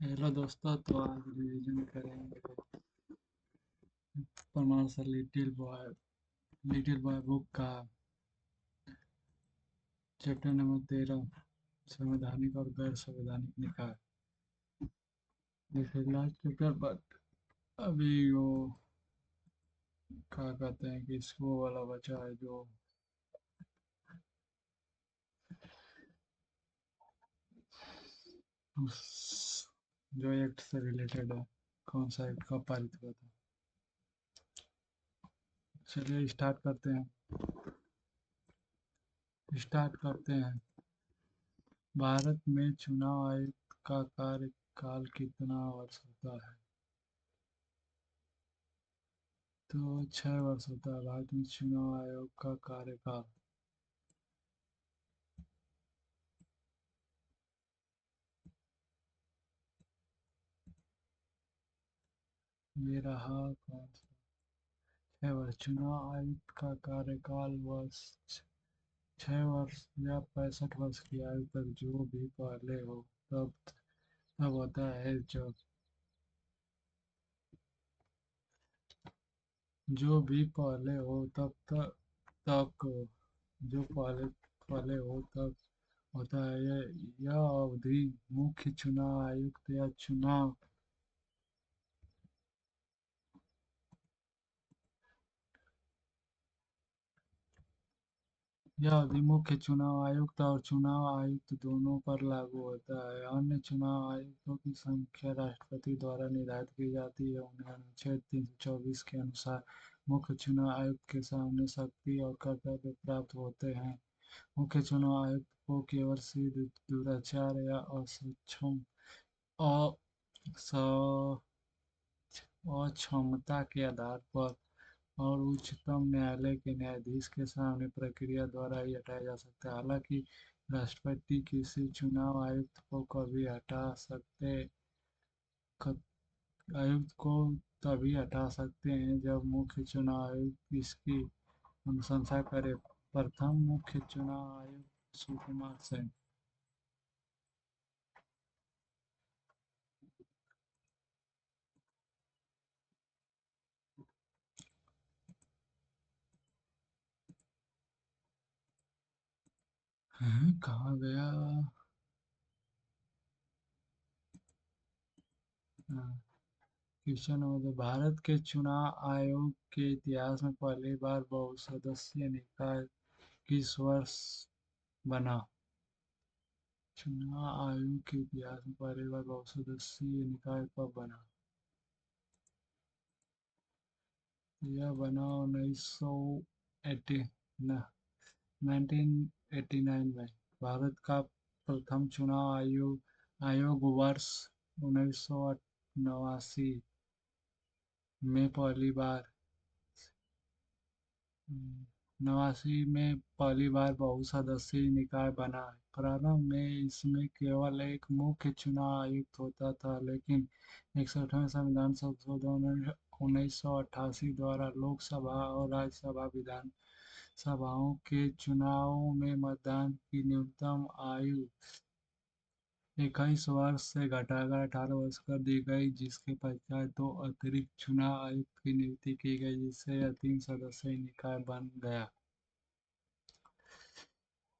Hello दोस्तों, तो आज रिवीजन करेंगे Parmar sir little boy book का चैप्टर नंबर 13, संवैधानिक और गैर संवैधानिक निकाय। This is last chapter, but अभी वो क्या कहते हैं कि इसको वाला बचा है जो उस जो एक्ट से रिलेटेड है। कौन सा एक्ट कब पारित हुआ था? चलिए स्टार्ट करते हैं। भारत में चुनाव आयुक्त का कार्यकाल कितना वर्ष होता है? तो 6 वर्ष होता है भारत में चुनाव आयोग का कार्यकाल। ये रहा कौन सा? 6 वर्ष। चुनाव आयुक्त का कार्यकाल वर्ष 6 वर्ष या 65 वर्ष की आयु तक जो भी पहले हो तब तब होता है जब जो भी पहले हो तब जो पहले पहले हो तब होता है। यह अवधि मुख्य चुनाव आयुक्त या चुनाव यह मुख्य चुनाव आयुक्त और चुनाव आयुक्त दोनों पर लागू होता है। अन्य चुनाव आयुक्तों की संख्या राष्ट्रपति द्वारा निर्धारित की जाती है। उन्हें अनुच्छेद 324 के अनुसार मुख्य चुनाव आयुक्त के सामने शक्ति और कर्तव्य प्राप्त होते हैं। मुख्य चुनाव आयुक्त को केवल सिर्फ दुराचार या असक्षम अक्षमता के आधार पर और उच्चतम न्यायालय के न्यायाधीश के सामने प्रक्रिया द्वारा ही हटाया जा सकता है। हालांकि राष्ट्रपति किसी चुनाव आयुक्त को कभी हटा सकते आयुक्त को तभी हटा सकते हैं जब मुख्य चुनाव आयुक्त इसकी अनुशंसा करे। प्रथम मुख्य चुनाव आयुक्त सुकुमार सेन। कहाँ गया? हाँ, क्वेश्चन नंबर 2। भारत के चुनाव आयोग के इतिहास में पहली बार बहुसदस्यीय निकाय किस वर्ष बना? चुनाव आयोग के इतिहास में पहली बार बहुसदस्यीय निकाय कब बना? यह बना 1989 में। भारत का प्रथम चुनाव आयोग वर्ष 1989 में पहली बार 89 में बहुसदस्यीय निकाय बना है। प्रारंभ में इसमें केवल एक मुख्य चुनाव आयुक्त होता था, लेकिन 61वें संविधान संशोधन 1988 द्वारा लोकसभा और राज्यसभा विधान सभाओं के चुनावों में मतदान की न्यूनतम आयु 21 वर्ष से घटाकर 18 वर्ष कर दी गई, जिसके पश्चात दो अतिरिक्त चुनाव आयुक्त की नियुक्ति की गई, जिससे यह 3 सदस्यीय निकाय बन गया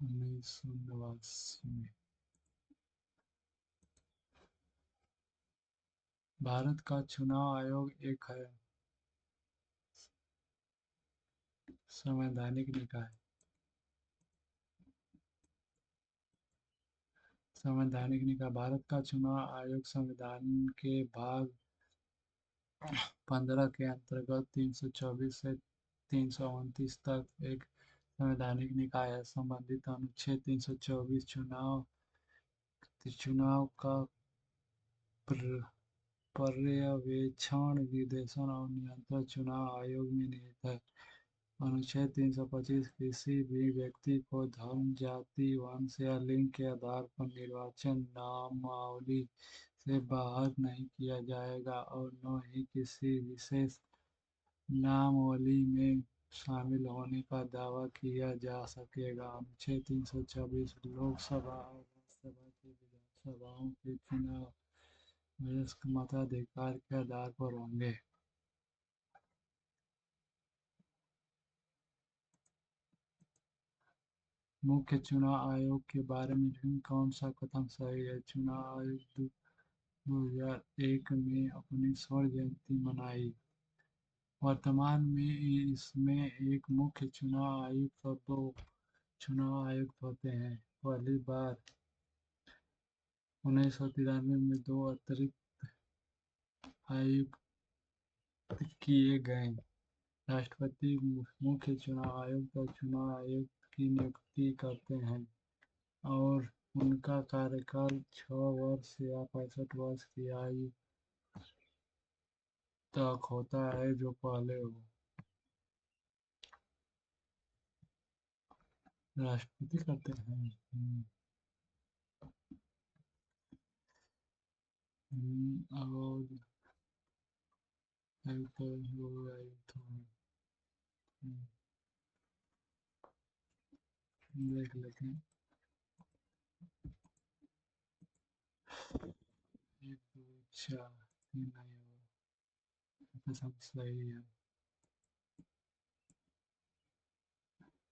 1989 में। भारत का चुनाव आयोग एक है संवैधानिक निकाय। संवैधानिक निकाय भारत का चुनाव आयोग संविधान के भाग 15 के अंतर्गत 324 से 329 तक एक संवैधानिक निकाय है। संबंधित अनुच्छेद 324 चुनाव का प्र- पर्यवेक्षण, निर्देशन और नियंत्रण चुनाव आयोग में निहित है। अनुच्छेद 325 किसी भी व्यक्ति को धर्म, जाति, वंश या लिंग के आधार पर निर्वाचन नामावली से बाहर नहीं किया जाएगा और न ही किसी विशेष नामावली में शामिल होने का दावा किया जा सकेगा। अनुच्छेद 326 लोकसभा और राज्यसभा की विधानसभाओं के चुनाव वयस्क मताधिकार के आधार पर होंगे। मुख्य चुनाव आयोग के बारे में कौन सा कथन सही है? चुनाव आयोग 2001 में अपनी स्वर्ण जयंती मनाई। वर्तमान में इसमें एक मुख्य चुनाव आयुक्त और दो चुनाव आयुक्त होते हैं। पहली बार 1993 में दो अतिरिक्त आयुक्त किए गए। राष्ट्रपति मुख्य चुनाव आयुक्त और चुनाव आयुक्त की नियुक्ति करते हैं और उनका कार्यकाल 6 वर्ष या 65 वर्ष की आयु तक होता है, जो पहले हो। राष्ट्रपति करते हैं। और आयुक्त लोग आयुक्त होंगे। देख लेते हैं। एक दो चार तीन नहीं सब सही है।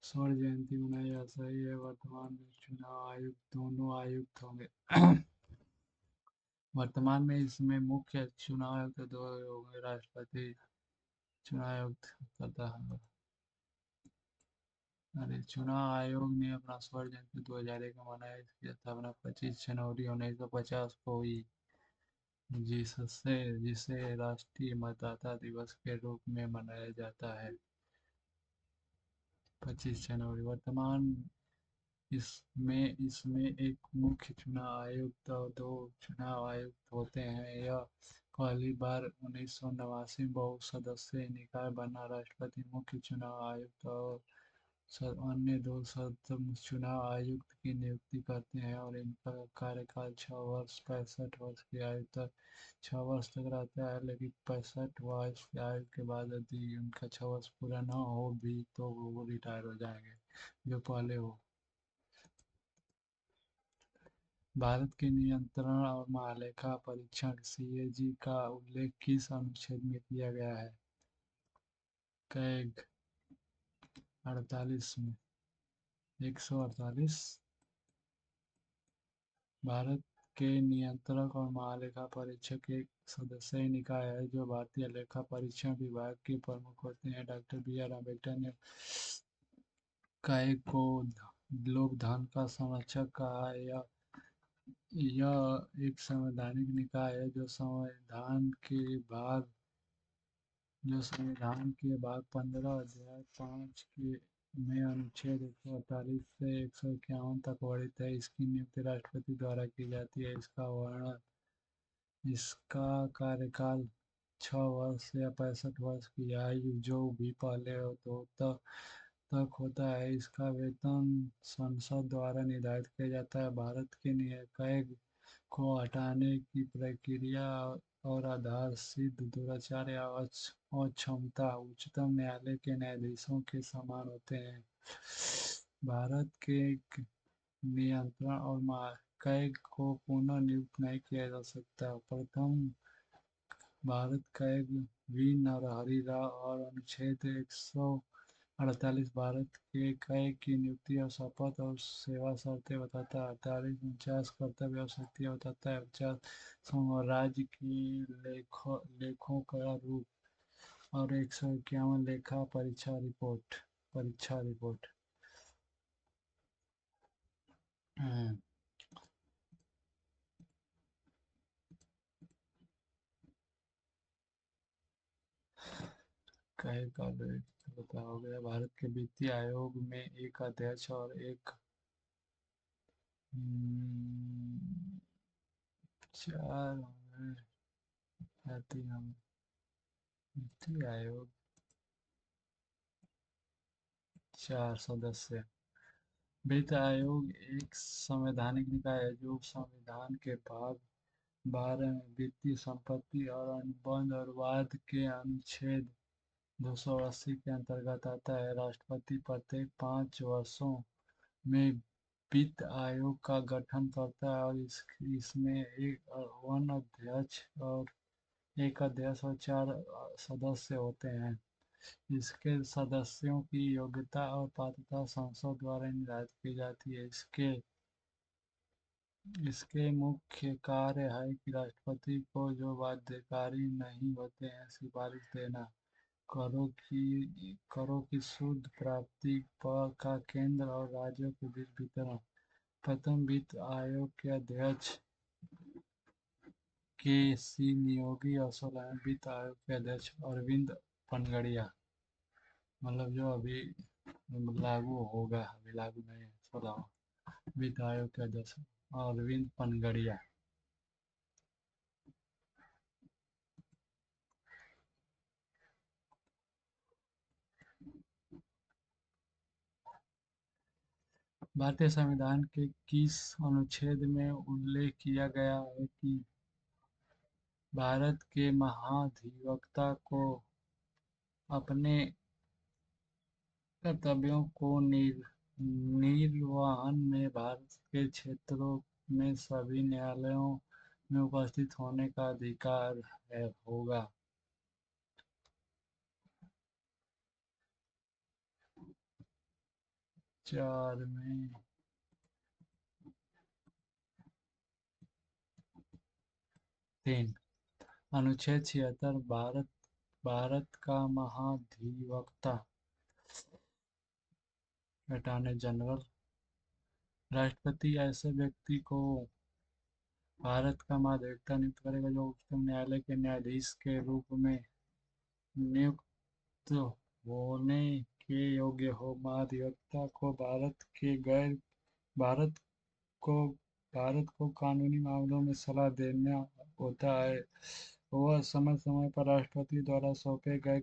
स्वर्ण जयंती मनाई जा सही है। वर्तमान में चुनाव आयुक्त दोनों आयुक्त होंगे। वर्तमान में इसमें मुख्य चुनाव आयुक्त दो होंगे। राष्ट्रपति चुनाव आयुक्त करता है। अरे चुनाव आयोग ने अपना स्वर्ण जयंती 2001 में मनाया। इसकी स्थापना 25 जनवरी 1950 को हुई, जिसे राष्ट्रीय मतदाता दिवस के रूप में मनाया जाता है। 25 जनवरी। वर्तमान इसमें इसमें एक मुख्य चुनाव आयुक्त और दो चुनाव आयुक्त होते हैं। यह पहली बार 1989 में बहुसदस्यीय निकाय बना। राष्ट्रपति मुख्य चुनाव आयुक्त और अन्य दो सदस्य चुनाव आयुक्त की नियुक्ति करते हैं और इनका कार्यकाल 6 वर्ष 65 वर्ष की आयु तक 6 वर्ष तक रहता है। लेकिन 65 वर्ष की आयु के बाद यदि उनका 6 वर्ष पूरा ना हो भी तो वो रिटायर हो जाएंगे, जो पहले हो। भारत के नियंत्रण और महालेखा परीक्षण सीएजी का उल्लेख किस अनुच्छेद में किया गया है? कैग 48 में। 148। भारत के नियंत्रक और महालेखा परीक्षक एक सदस्यीय निकाय है जो भारतीय लेखा परीक्षण विभाग के प्रमुख होते हैं। डॉक्टर बी आर अम्बेडकर ने कैग को लोक धन का संरक्षक कहा है। यह एक संवैधानिक निकाय है जो संविधान के भाग 15 अध्याय 5 के में अनुच्छेद 148 से 151 तक वर्णित है। इसकी नियुक्ति राष्ट्रपति द्वारा की जाती है। इसका कार्यकाल 6 वर्ष या 65 वर्ष की आयु जो भी पहले हो तो तक होता है। इसका वेतन संसद द्वारा निर्धारित किया जाता है। भारत के कैग को हटाने की प्रक्रिया और आधार सिद्ध दुराचार या अक्षमता उच्चतम न्यायालय के न्यायाधीशों के समान होते हैं। भारत के नियंत्रण और कैग को पुनः नियुक्त नहीं किया जा सकता। प्रथम भारत कैग वी नरहरि राव और अनुच्छेद 148 भारत के कैग की नियुक्ति और शपथ और सेवा शर्तें बताता है। 48 49 कर्तव्य और शक्तियाँ बताता है। 50 संघ राज्य की लेखों का रूप और 151 लेखा परीक्षा रिपोर्ट। कैग का बता हो गया। भारत के वित्तीय आयोग में एक अध्यक्ष और एक चार वित्तीय आयोग 4 सदस्य। वित्त आयोग एक संवैधानिक निकाय है जो संविधान के भाग 12 में वित्तीय संपत्ति और अनुबंध और वाद के अनुच्छेद 280 के अंतर्गत आता है। राष्ट्रपति प्रत्येक 5 वर्षों में वित्त आयोग का गठन करता है और इसमें एक वन अध्यक्ष और एक अध्यक्ष और चार सदस्य होते हैं। इसके सदस्यों की योग्यता और पात्रता संसद द्वारा निर्धारित की जाती है। इसके इसके मुख्य कार्य है कि राष्ट्रपति को जो बाध्यकारी नहीं होते हैं सिफारिश देना, करों की शुद्ध प्राप्ति पर का केंद्र और राज्यों के बीच वितरण। प्रथम वित्त आयोग के अध्यक्ष के सी नियोगी और 16वें वित्त आयोग के अध्यक्ष अरविंद पनगड़िया, मतलब जो अभी लागू होगा, अभी लागू नहीं है, 16वां वित्त आयोग के अध्यक्ष अरविंद पनगड़िया। भारतीय संविधान के किस अनुच्छेद में उल्लेख किया गया है कि भारत के महाधिवक्ता को अपने कर्तव्यों को निर्वहन में भारत के क्षेत्रों में सभी न्यायालयों में उपस्थित होने का अधिकार होगा? 4 में। 3, अनुच्छेद 76 भारत भारत का महाधिवक्ता अटॉर्नी जनरल। राष्ट्रपति ऐसे व्यक्ति को भारत का महाधिवक्ता नियुक्त करेगा जो उच्चतम न्यायालय के न्यायाधीश के रूप में नियुक्त होने के योग्य हो। महाधिवक्ता को भारत को भारत को कानूनी मामलों में सलाह देना होता है। वह समय समय पर राष्ट्रपति द्वारा सौंपे गए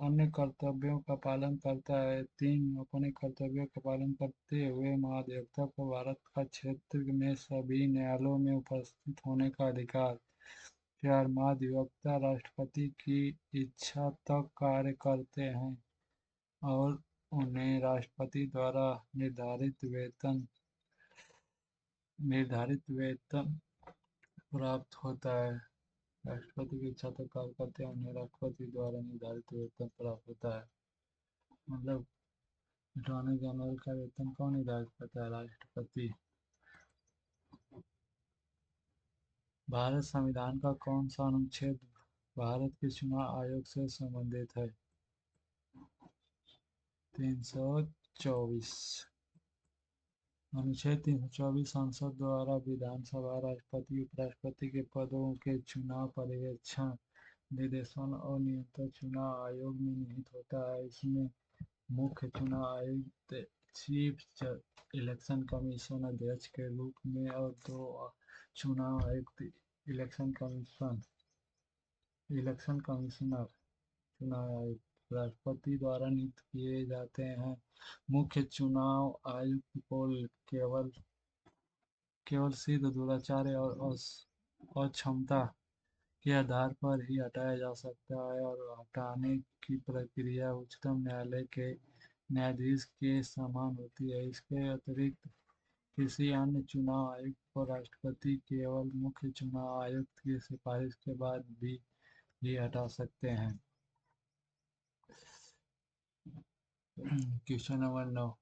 अन्य कर्तव्यों का पालन करता है। 3, अपने कर्तव्यों का पालन करते हुए महाधिवक्ता को भारत का क्षेत्र में सभी न्यायालयों में उपस्थित होने का अधिकार। 4, महाधिवक्ता राष्ट्रपति की इच्छा तक कार्य करते हैं और उन्हें राष्ट्रपति द्वारा निर्धारित वेतन प्राप्त होता है। राष्ट्रपति की इच्छा तक कार्य करते हैं, उन्हें राष्ट्रपति द्वारा निर्धारित वेतन प्राप्त होता है। मतलब अटॉर्नी जनरल का वेतन कौन निर्धारित करता है? राष्ट्रपति। भारत संविधान का कौन सा अनुच्छेद भारत के चुनाव आयोग से संबंधित है? 324। अनुच्छेद 324 संसद द्वारा विधानसभा, राष्ट्रपति, उपराष्ट्रपति के पदों के चुनाव, पर्यवेक्षण, निर्देशन और नियंत्रण चुनाव आयोग में निहित होता है। इसमें मुख्य चुनाव आयुक्त, चीफ इलेक्शन कमीशन अध्यक्ष के रूप में और 2 चुनाव आयुक्त, इलेक्शन कमिश्नर चुनाव आयुक्त राष्ट्रपति द्वारा नियुक्त किए जाते हैं। मुख्य चुनाव आयुक्त को केवल सिद्ध दुराचार और अक्षमता के आधार पर ही हटाया जा सकता है और हटाने की प्रक्रिया उच्चतम न्यायालय के न्यायाधीश के समान होती है। इसके अतिरिक्त किसी अन्य चुनाव आयुक्त को राष्ट्रपति केवल मुख्य चुनाव आयुक्त की सिफारिश के बाद भी ही हटा सकते हैं। क्वेश्चन नंबर 9,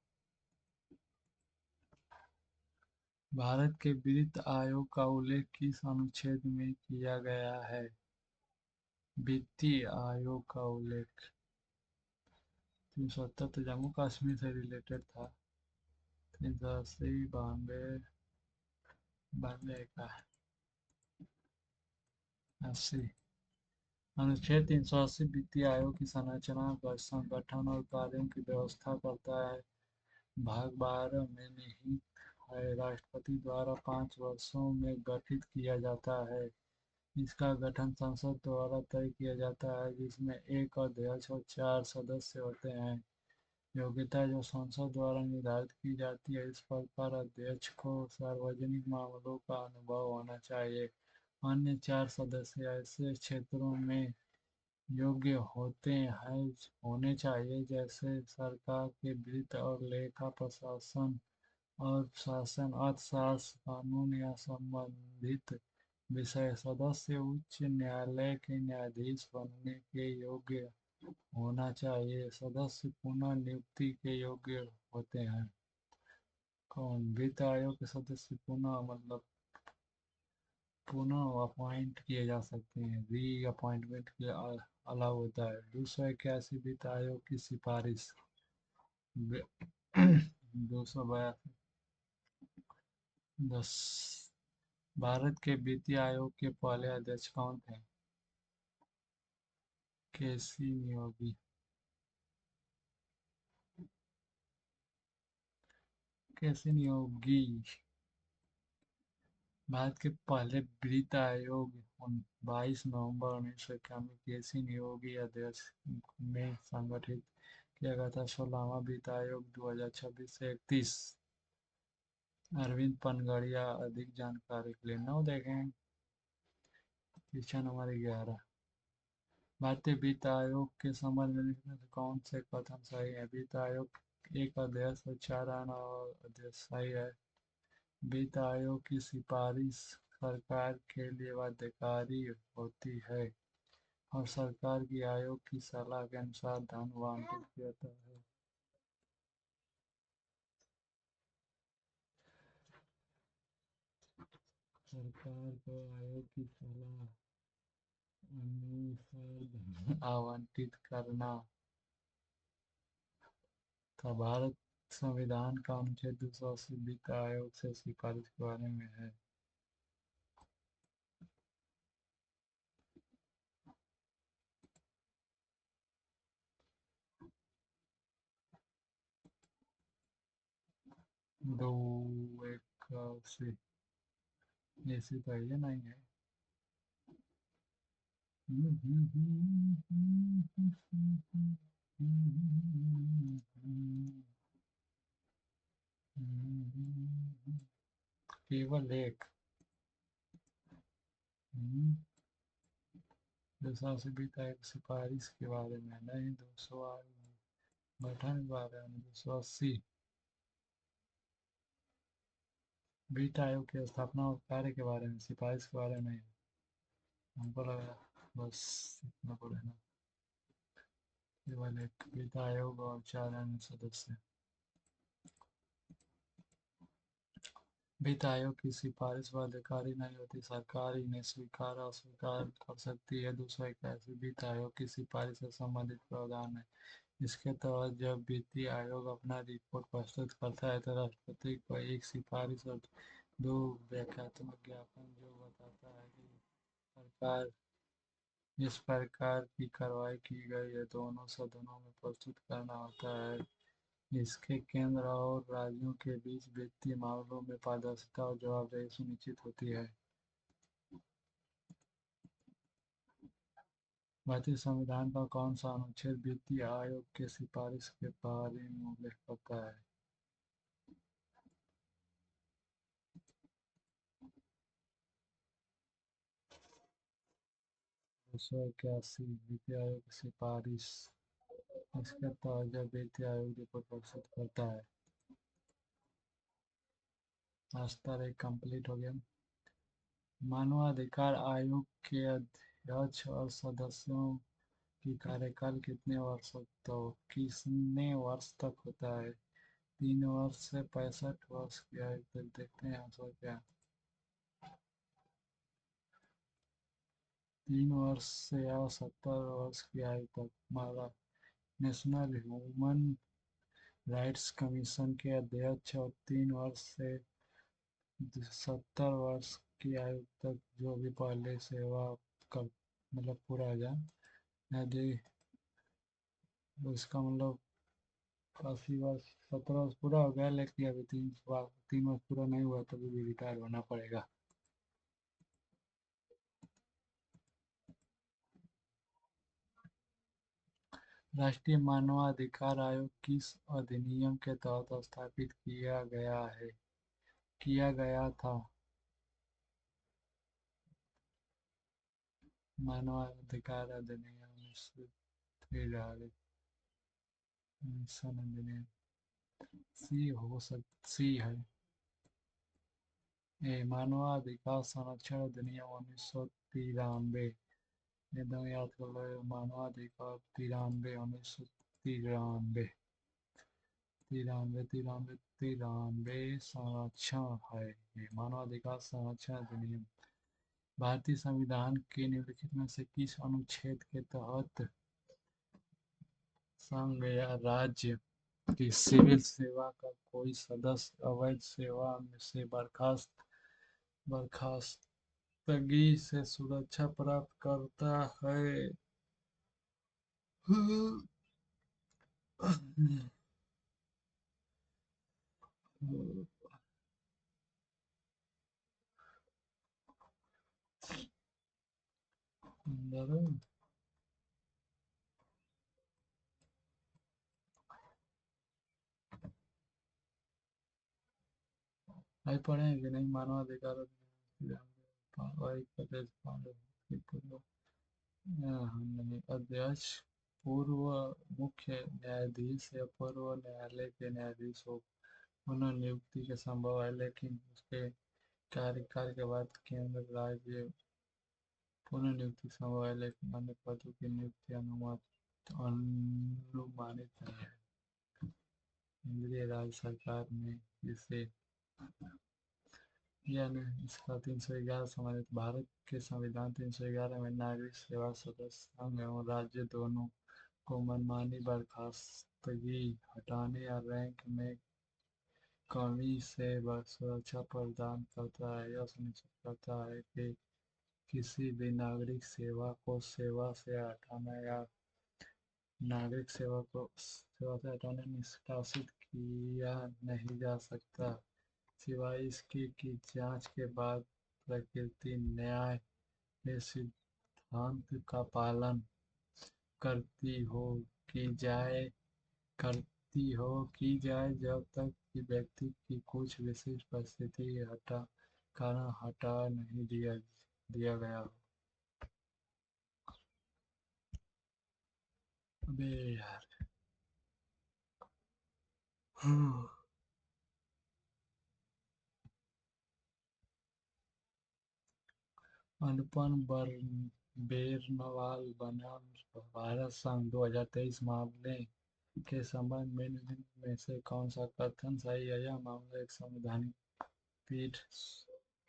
भारत के वित्त आयोग का उल्लेख किस अनुच्छेद में किया गया है? वित्तीय आयोग का उल्लेख 370 तो जम्मू कश्मीर से रिलेटेड था। 380, 92 का 80। अनुच्छेद 380 वित्तीय आयोग की संरचना, संगठन और कार्यों की व्यवस्था करता है। भाग 12 में निहित है। राष्ट्रपति द्वारा 5 वर्षों में गठित किया जाता है। इसका गठन संसद द्वारा तय किया जाता है जिसमें एक अध्यक्ष और 4 सदस्य होते हैं। योग्यता जो संसद द्वारा निर्धारित की जाती है। इस प्रकार अध्यक्ष को सार्वजनिक मामलों का अनुभव होना चाहिए। अन्य 4 सदस्य ऐसे क्षेत्रों में योग्य होने चाहिए जैसे सरकार के वित्त और लेखा प्रशासन, और शासन अर्थशास्त्र कानून या संबंधित विषय सदस्य उच्च न्यायालय के न्यायाधीश बनने के योग्य होना चाहिए। सदस्य पुनः नियुक्ति के योग्य होते हैं। कौन? वित्त आयोग के सदस्य पुनः मतलब पुनः अपॉइंट किए जा सकते हैं, री अपॉइंटमेंट के अलाउ होता है। 281 वित्त आयोग की सिफारिश। 282 10। भारत के वित्तीय आयोग के पहले अध्यक्ष कौन थे? केसी नियोगी। केसी नियोगी। भारत के पहले वित्त आयोग 22 नवंबर 1991 केसी नियोगी अध्यक्ष में संगठित किया गया था। 16वां वित्त आयोग 2026 से 31। अरविंद पनगड़िया। अधिक जानकारी के लिए 9 देखें। पीछा नंबर 11। भारतीय वित्त आयोग के संबंध में निम्न में से कौन से कथन सही है? वित्त आयोग एक अध्यक्ष और 4 अध्यक्ष सही है। वित्त आयोग की सिफारिश सरकार के लिए बाध्यकारी होती है और सरकार की आयोग की सलाह के अनुसार धन आवंटित किया जाता है। सरकार को आयोग की सलाह अनुसार धन आवंटित करना था। भारत संविधान का अनुच्छेद 280 वित्त आयोग से सिफारिश के बारे में है। दो एक से ऐसी तो ये नहीं है। केवल एक। 280 वित्त आयोग सिफारिश के बारे में नहीं। 208 गठन के बारे में। 280 वित्त आयोग की स्थापना और कार्य के बारे में, सिफारिश के बारे में। हमको लगा बस इतना पढ़ना। केवल एक वित्त आयोग और 4 अन्य सदस्य। वित्त आयोग की सिफारिश बाध्यकारी नहीं होती। सरकार इन्हें स्वीकार और अस्वीकार कर सकती है। 281 वित्त आयोग की सिफारिश से संबंधित प्रावधान है। इसके तहत जब वित्तीय आयोग अपना रिपोर्ट प्रस्तुत करता है तो राष्ट्रपति को एक सिफारिश और 2 व्याख्यात्मक ज्ञापन जो बताता है कि सरकार इस प्रकार की कार्रवाई की गई है दोनों सदनों में प्रस्तुत करना होता है। इसके केंद्र और राज्यों के बीच वित्तीय मामलों में पारदर्शिता और जवाबदेही सुनिश्चित होती है। भारतीय संविधान का कौन सा अनुच्छेद वित्तीय आयोग के सिफारिश के बारे में उल्लेख करता है? 281 वित्तीय आयोग की सिफारिश। इसके तहत जब वित्तीय आयोग रिपोर्ट प्रस्तुत करता है। स्तर 1 कंप्लीट हो गया। मानवाधिकार आयोग के अध्यक्ष और सदस्यों की कार्यकाल कितने वर्ष तक होता है? 3 वर्ष से 65 वर्ष की आयु तक। देखते हैं आंसर क्या। 3 वर्ष से या 70 वर्ष की आयु तक। हमारा नेशनल ह्यूमन राइट्स कमीशन के अध्यक्ष और 3 वर्ष से 70 वर्ष की आयु तक जो भी पहले सेवा कर मतलब पूरा हो जाए, यदि उसका मतलब 80 वर्ष 17 वर्ष पूरा हो गया लेकिन अभी 3 वर्ष पूरा नहीं हुआ तभी भी रिटायर होना पड़ेगा। राष्ट्रीय मानवाधिकार आयोग किस अधिनियम के तहत स्थापित किया गया था? मानवाधिकार अधिनियम 1993 अधिनियम। सी है। मानवाधिकार संरक्षण अधिनियम 1993। एकदम याद कर लो, मानवाधिकार 1993। 93 संरक्षण है ये मानवाधिकार संरक्षण अधिनियम। भारतीय संविधान के निम्नलिखित में से किस अनुच्छेद के तहत संघ या राज्य की सिविल सेवा का कोई सदस्य अवैध सेवा में से बर्खास्तगी से सुरक्षा प्राप्त करता है? भाई पढ़े हैं कि नहीं? मानवाधिकार नहीं, अध्यक्ष पूर्व मुख्य न्यायाधीश या पूर्व न्यायालय के न्यायाधीश हो। पुनर्नियुक्ति के संभव है, लेकिन उसके कार्यकाल के बाद केंद्र राज्य पुनर्नियुक्ति संभव है, लेकिन अन्य पदों की नियुक्ति अनुमानित नहीं है। केंद्रीय राज्य सरकार में इसे यानी इसका 311 सम्मानित। भारत के संविधान 311 में नागरिक सेवा सदस्य संघ एवं राज्य दोनों को मनमानी बर्खास्तगी हटाने या रैंक में कमी से सुरक्षा प्रदान करता है। यह सुनिश्चित करता है कि किसी भी नागरिक सेवा को सेवा से हटाना या नागरिक सेवा से हटाने निष्कासित किया नहीं जा सकता, सिवाय इसके कि जांच के बाद प्रकृति न्याय के सिद्धांत का पालन करती हो की जाए जब तक कि व्यक्ति की कुछ विशिष्ट परिस्थिति कारण हटा नहीं दिया गया हो। अबे यार। अनुपम बेरनवाल बनाम भारत संघ 2023 मामले के संबंध में निम्न में से कौन सा कथन सही है? यह मामला एक संवैधानिक पीठ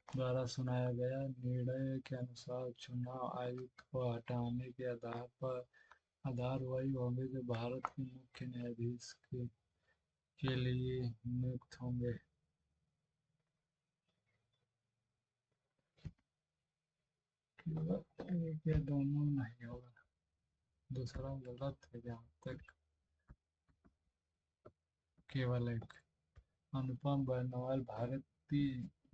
द्वारा सुनाया गया निर्णय के अनुसार चुनाव आयुक्त को हटाने के आधार वही होंगे जो भारत के मुख्य न्यायाधीश के लिए नियुक्त होंगे। ये दोनों नहीं होगा, दूसरा गलत है। जहाँ तक केवल एक। अनुपम बर्नवाल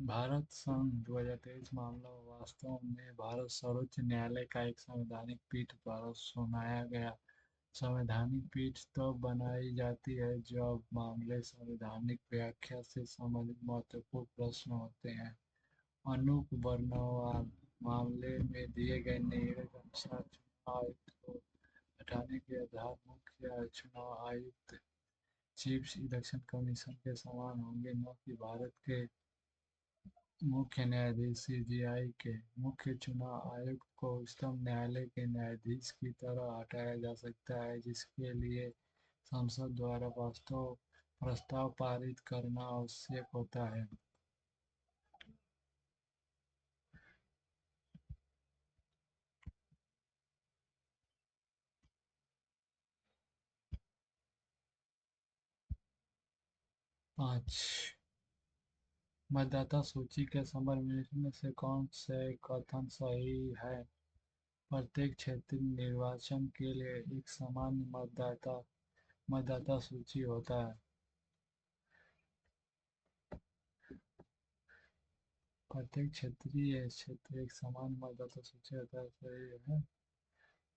भारत संघ 2023 मामला वास्तव में भारत सर्वोच्च न्यायालय का एक संवैधानिक पीठ द्वारा सुनाया गया। संवैधानिक पीठ तब बनाई जाती है जब मामले संवैधानिक व्याख्या से संबंधित महत्वपूर्ण प्रश्न होते हैं। अनूप बर्नवाल मामले में दिए गए निर्णय के अनुसार चुनाव आयुक्त को हटाने के आधार मुख्य चुनाव आयुक्त चीफ इलेक्शन कमीशन के समान होंगे, न कि भारत के मुख्य न्यायाधीश सीजीआई के। मुख्य चुनाव आयुक्त को उच्चतम न्यायालय के न्यायाधीश की तरह हटाया जा सकता है, जिसके लिए संसद द्वारा प्रस्ताव पारित करना आवश्यक होता है। पाँच, मतदाता सूची के संबंध में इनमें से कौन से कथन सही है? प्रत्येक क्षेत्रीय निर्वाचन के लिए एक सामान्य मतदाता सूची होता है। प्रत्येक क्षेत्र एक समान मतदाता सूची होता है। सही है।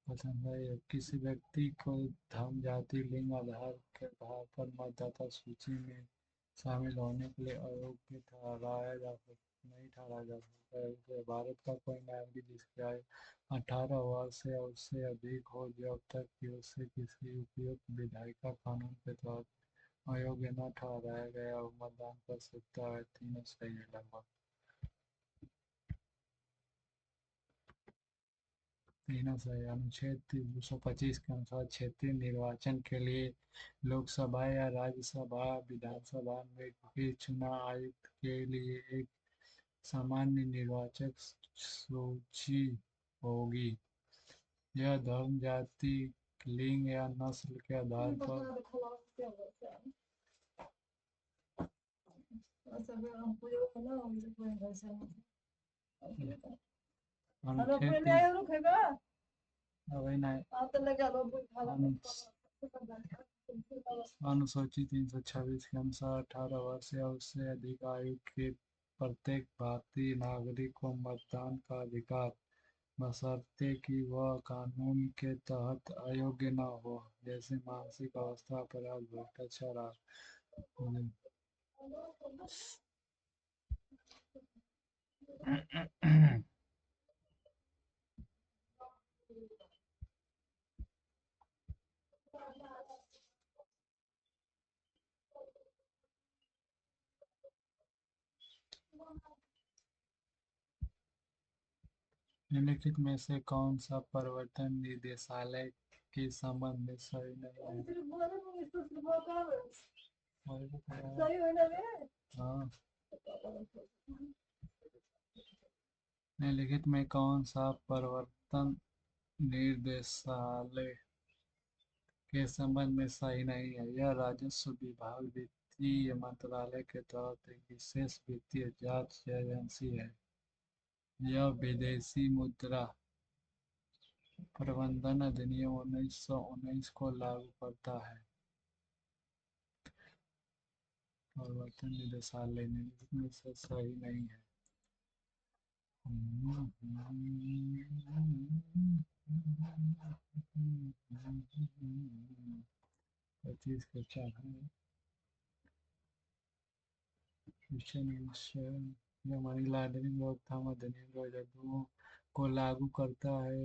पसंद है। किसी व्यक्ति को धर्म, जाति, लिंग आधार के आधार पर मतदाता सूची में शामिल होने के लिए अयोग्य नहीं ठहराया जा सकता है। उसे भारत का कोई नागरिक जिसकी आयु 18 वर्ष या उससे अधिक हो, जब तक कि उसे किसी उपयुक्त विधायिका कानून के तहत अयोग्य न ठहराया गया वो मतदान कर सकता है। तीनों सही है लगभग। तीनों सही। अनुच्छेद 225 के अनुसार क्षेत्रीय निर्वाचन के लिए लोकसभा या राज्यसभा विधानसभा में भी चुनाव आयुक्त के लिए एक सामान्य निर्वाचक सूची होगी। यह धर्म, जाति, लिंग या नस्ल के आधार पर अनुच्छेद अभी नहीं अनुसूची 326 के अनुसार 18 वर्ष या उससे अधिक आयु के प्रत्येक भारतीय नागरिक को मतदान का अधिकार, बशर्ते कि वह कानून के तहत अयोग्य न हो, जैसे मानसिक अवस्था, अपराध, भ्रष्टाचार आदि। निम्नलिखित में से कौन सा प्रवर्तन निदेशालय के संबंध में सही नहीं है? हाँ। निम्नलिखित में कौन सा प्रवर्तन निर्देशालय के संबंध में सही नहीं है? यह राजस्व विभाग वित्तीय मंत्रालय के तहत एक विशेष वित्तीय जांच एजेंसी है। यह विदेशी मुद्रा प्रबंधन अधिनियम 1919 को लागू करता है। प्रवर्तन निदेशालय निम्नलिखित में से सही नहीं है। पच्चीस के चार है। यह मनी लॉन्ड्रिंग रोकथाम अधिनियम 2002 को लागू करता है।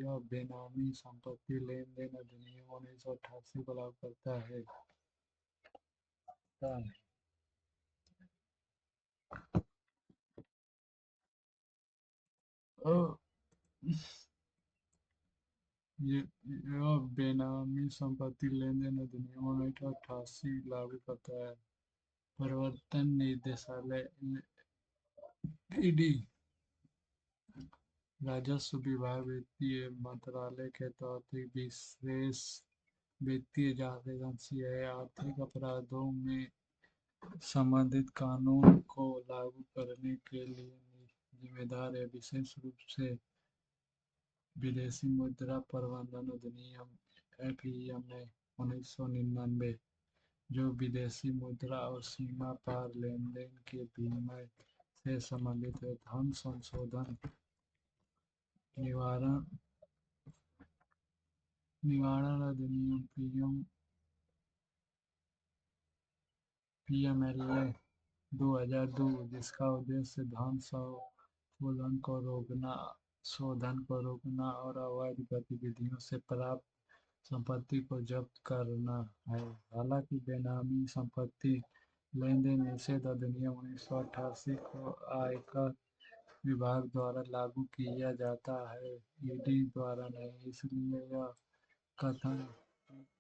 यह बेनामी संपत्ति लेन देन अधिनियम 1988 को लागू करता है। यह बेनामी संपत्ति लेन देन अधिनियम 1988 लागू करता है। प्रवर्तन निदेशालय ईडी राजस्व विभाग वित्तीय मंत्रालय के तहत एक विशेष वित्तीय जांच एजेंसी है। आर्थिक अपराधों में संबंधित कानून को लागू करने के लिए जिम्मेदार है, विशेष रूप से विदेशी मुद्रा प्रबंधन अधिनियम (FEM) 1999, जो विदेशी मुद्रा और सीमा पार लेनदेन के विनिमय से संबंधित है। धन शोधन निवारण अधिनियम PMLA 2002, जिसका उद्देश्य धन शोधन को रोकना और अवैध गतिविधियों से प्राप्त संपत्ति को जब्त करना है। हालांकि बेनामी संपत्ति लेनदेन निषेध अधिनियम 1988 को आयकर विभाग द्वारा लागू किया जाता है, ईडी द्वारा नहीं। इसलिए यह कथन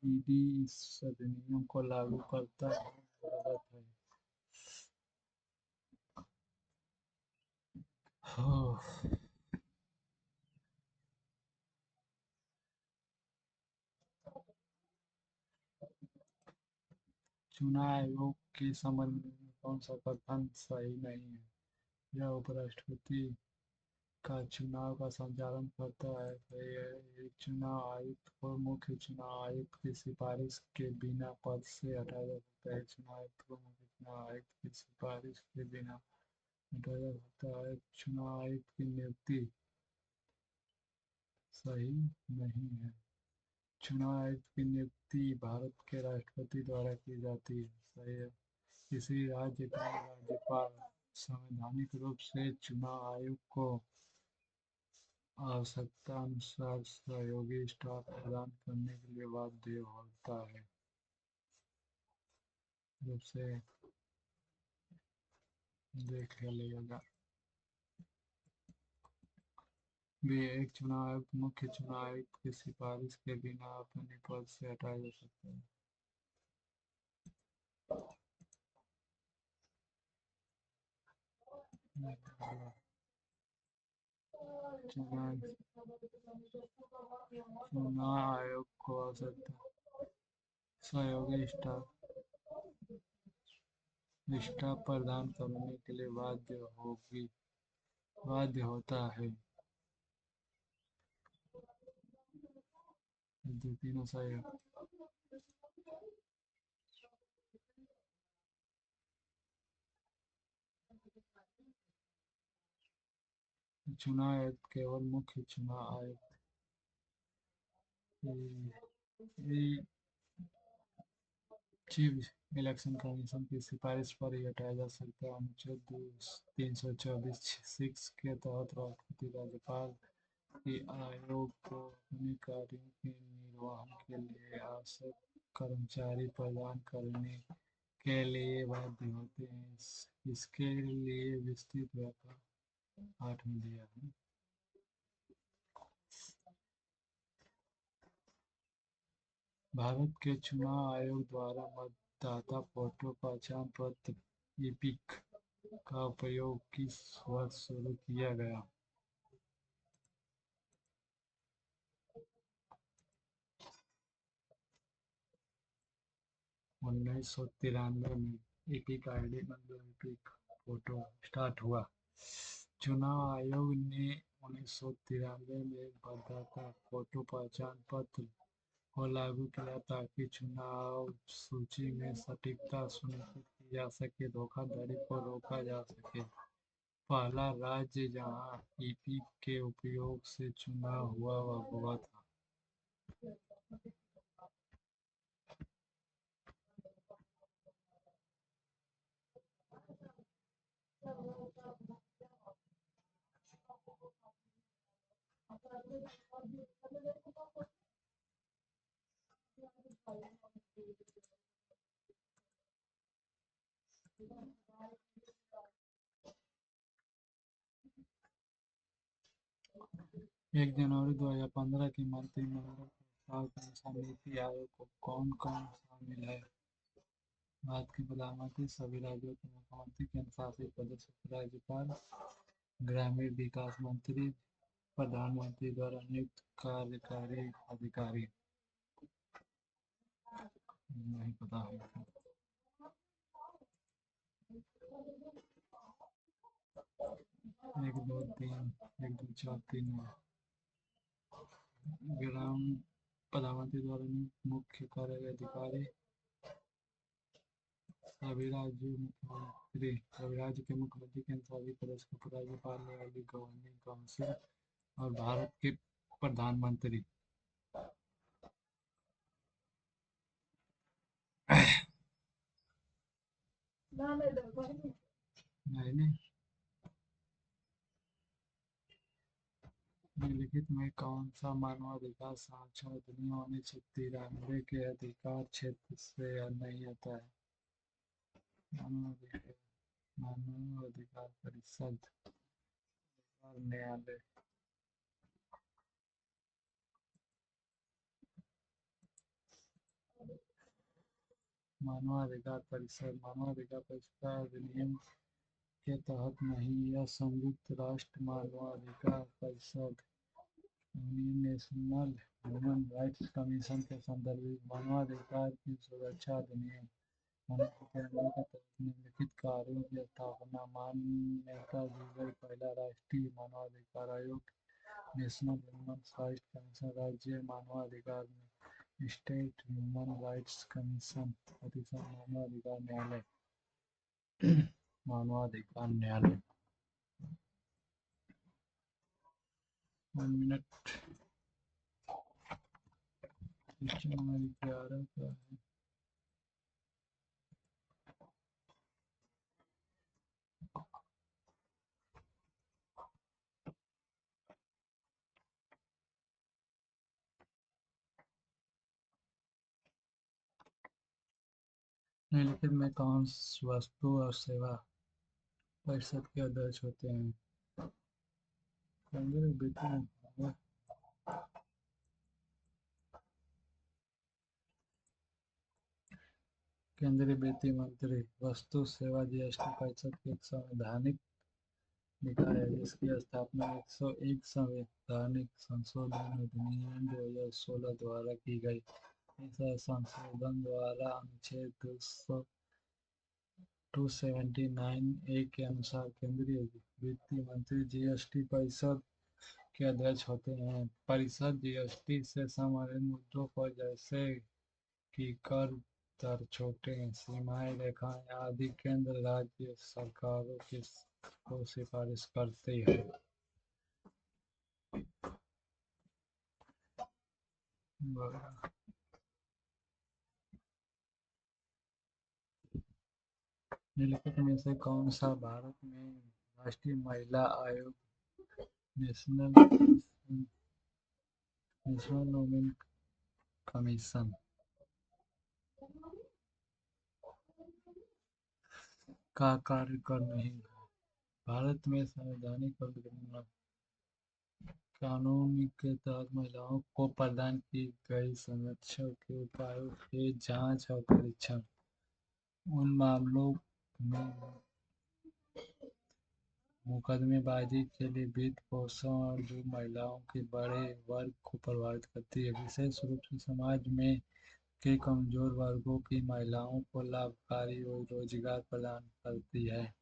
ईडी इस अधिनियम को लागू करता है गलत है। चुनाव आयोग के संबंध में कौन सा कथन सही नहीं है? यह उपराष्ट्रपति का चुनाव का संचालन करता है। सही है। एक चुनाव आयुक्त को मुख्य चुनाव आयुक्त की सिफारिश के बिना पद से हटाया जा सकता है। चुनाव आयुक्त को मुख्य चुनाव आयुक्त की सिफारिश के बिना हटाया जा सकता है। चुनाव आयुक्त की नियुक्ति सही नहीं है। चुनाव आयुक्त की नियुक्ति भारत के राष्ट्रपति द्वारा की जाती है। सही है। किसी राज्य का राज्यपाल संवैधानिक रूप से चुनाव आयोग को आवश्यकता अनुसार सहयोगी स्टाफ प्रदान करने के लिए बाध्य होता है। रूप से देख लिया। भी एक चुनाव आयुक्त मुख्य चुनाव आयुक्त की सिफारिश के बिना अपने पद से हटाया जा सकता है। चुनाव चुनाव आयोग को आवश्यकता सहयोगी स्टाफ प्रदान करने के लिए बाध्य होता है। तीनों सहयोग चुनाव आयुक्त केवल मुख्य चुनाव आयुक्त की चीफ इलेक्शन कमीशन की सिफारिश पर ही हटाया जा सकता है। अनुच्छेद 324 के तहत राष्ट्रपति राज्यपाल की आयोग को अपने कार्यों के निर्वहन के लिए आवश्यक कर्मचारी प्रदान करने के लिए बाध्य होते हैं। इसके लिए विस्तृत व्याख्या 8 में दिया है। भारत के चुनाव आयोग द्वारा मतदाता फोटो पहचान पत्र ईपिक का उपयोग किस वर्ष शुरू किया गया? 1993 में ईपिक आईडी मतलब ईपिक फोटो स्टार्ट हुआ। चुनाव आयोग ने 1993 में मतदाता फोटो पहचान पत्र को लागू किया ताकि चुनाव सूची में सटीकता सुनिश्चित की जा सके, धोखाधड़ी को रोका जा सके। पहला राज्य जहां ईपिक के उपयोग से चुनाव हुआ वह गोवा था। एक जनवरी 2015 की मंत्रिमंडल प्रस्ताव के अनुसार नीति आयोग को कौन कौन शामिल है? भारत के प्रधानमंत्री, सभी राज्यों के मुख्यमंत्री, केंद्र शासित प्रदेशों के राज्यपाल, ग्रामीण विकास मंत्री, प्रधानमंत्री द्वारा नियुक्त कार्यकारी अधिकारी। नहीं पता है। 1 2 3 1 2 4 3 ग्राम प्रधानमंत्री द्वारा नियुक्त मुख्य कार्यकारी अधिकारी। सभी राज्य के मुख्यमंत्री, केंद्र शासित प्रदेश के राज्यपाल, वाली गवर्निंग काउंसिल और भारत के प्रधानमंत्री। नहीं, निम्नलिखित में कौन सा मानवाधिकार संरक्षण अधिनियम 1993 के अधिकार क्षेत्र से नहीं आता है? मानवाधिकार मानवाधिकार परिषद, न्यायालय। मानवाधिकार परिषद का अधिनियम के तहत नहीं, यह संयुक्त राष्ट्र मानवाधिकार परिषद नेशनल ह्यूमन राइट्स कमीशन के संदर्भित मानवाधिकार की सुरक्षा अधिनियम 1993 के तहत निम्नलिखित कार्यों की स्थापना मान्यता दी गई। पहला, राष्ट्रीय मानवाधिकार आयोग, नेशनल ह्यूमन राइट्स कमीशन, राज्य मानवाधिकार स्टेट ह्यूमन राइट्स कमीशन, मानवाधिकार न्यायालय। मानवाधिकार न्यायालय। 1 मिनट। 11 का है। निम्नलिखित में कौन वस्तु और सेवा परिषद के अध्यक्ष होते हैं? केंद्रीय वित्त मंत्रालय, केंद्रीय वित्त मंत्री। वस्तु सेवा जीएसटी परिषद की एक संवैधानिक निकाय है जिसकी स्थापना 101 संवैधानिक संशोधन अधिनियम 2016 द्वारा की गई। इस संशोधन द्वारा अनुच्छेद 279 ए के अनुसार केंद्रीय वित्त मंत्री जीएसटी परिषद के अध्यक्ष होते हैं। परिषद जीएसटी से संबंधित मुद्दों पर जैसे कि कर दर, छूटें, सीमाएं, रेखाएं आदि केंद्र राज्य सरकारों को सिफारिश करती है। निम्नलिखित में से कौन सा भारत में राष्ट्रीय महिला आयोग नेशनल नेशनल वुमेन कमीशन का कार्यक्रम नहीं है? भारत में संवैधानिक और कानून के तहत महिलाओं को प्रदान की गई संरक्षण के उपायों की जांच और परीक्षण, उन मामलों में मुकदमेबाजी के लिए वित्त पोषण और जो महिलाओं के बड़े वर्ग को प्रभावित करती है, विशेष रूप से समाज में के कमजोर वर्गों की महिलाओं को लाभकारी और रोजगार प्रदान करती है।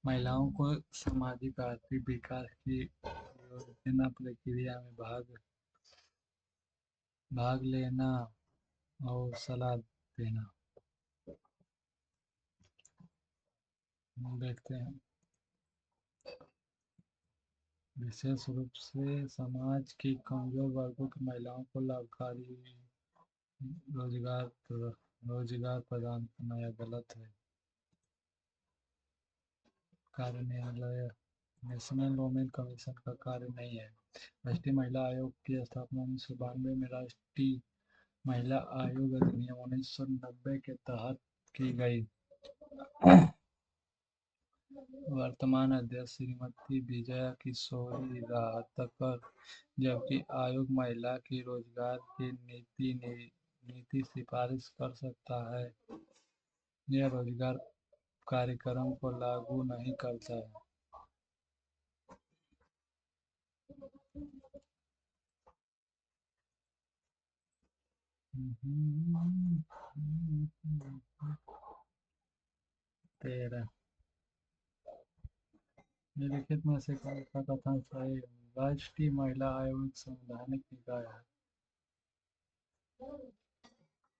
महिलाओं को सामाजिक आर्थिक विकास की योजना प्रक्रिया में भाग लेना और सलाह देना। देखते हैं, विशेष रूप से समाज की कमजोर वर्गों की महिलाओं को लाभकारी रोजगार रोजगार प्रदान करना यह गलत है। कार्य न्यायालय नेशनल वुमेन कमीशन का कार्य नहीं है। राष्ट्रीय महिला आयोग की स्थापना 1992 में राष्ट्रीय महिला आयोग अधिनियम 1990 के तहत की गई। वर्तमान अध्यक्ष श्रीमती विजया किशोरी राहतकर, जबकि आयोग महिला की रोजगार की नीति सिफारिश कर सकता है। यह रोजगार कार्यक्रम को लागू नहीं करता है। तेरह, निम्नलिखित में से कौन सा कथन सही है? राष्ट्रीय महिला आयोग एक संवैधानिक निकाय है।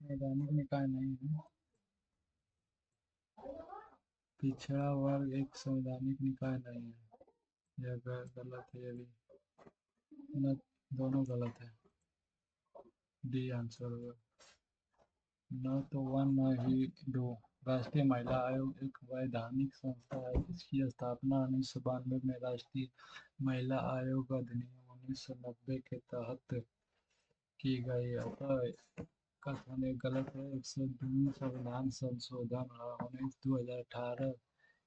संवैधानिक निकाय नहीं है। पिछड़ा वर्ग एक संवैधानिक निकाय नहीं है। यह गलत है। ये भी न, दोनों गलत है। डी आंसर होगा। न तो वन न ही दो। राष्ट्रीय महिला आयोग एक वैधानिक संस्था है जिसकी स्थापना 1992 में राष्ट्रीय महिला आयोग अधिनियम 1990 के तहत की गई। अतः कथन एक गलत है। 102 संविधान संशोधन 2018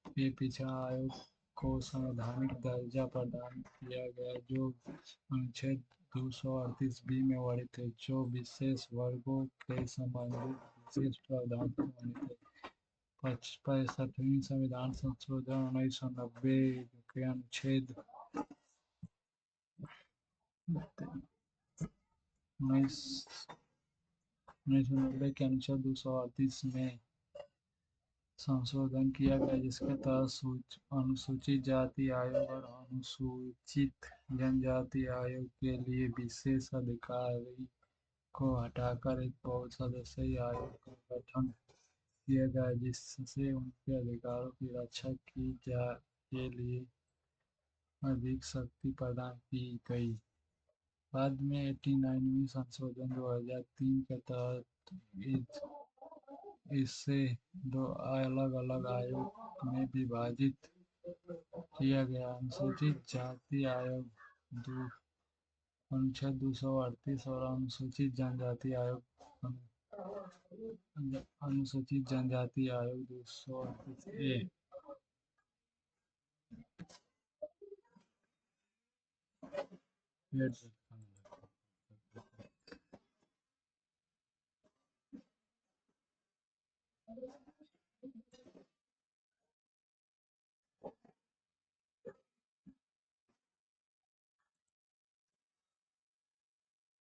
के पिछड़ा आयोग को संवैधानिक दर्जा प्रदान किया गया जो अनुच्छेद 238 बी में वर्णित है, जो विशेष वर्गों के संबंधित विशेष प्रावधान से वर्णित है। 65वीं संविधान संशोधन 1990 के अनुच्छेद 1990 के अनुच्छेद 238 में संशोधन किया गया जिसके तहत अनुसूचित जाति आयोग और अनुसूचित जनजाति आयोग के लिए विशेष अधिकारी को हटाकर एक बहुसदस्यीय आयोग का गठन किया गया जिससे उनके अधिकारों की रक्षा की जा के लिए अधिक शक्ति प्रदान की गई। बाद में 89वीं संशोधन 2003 के तहत इसे दो अलग अलग आयोग में विभाजित किया गया। अनुसूचित जाति आयोग अनुच्छेद 238 और अनुसूचित जनजाति आयोग अनुसूचित जनजाति आयोग 238 ए।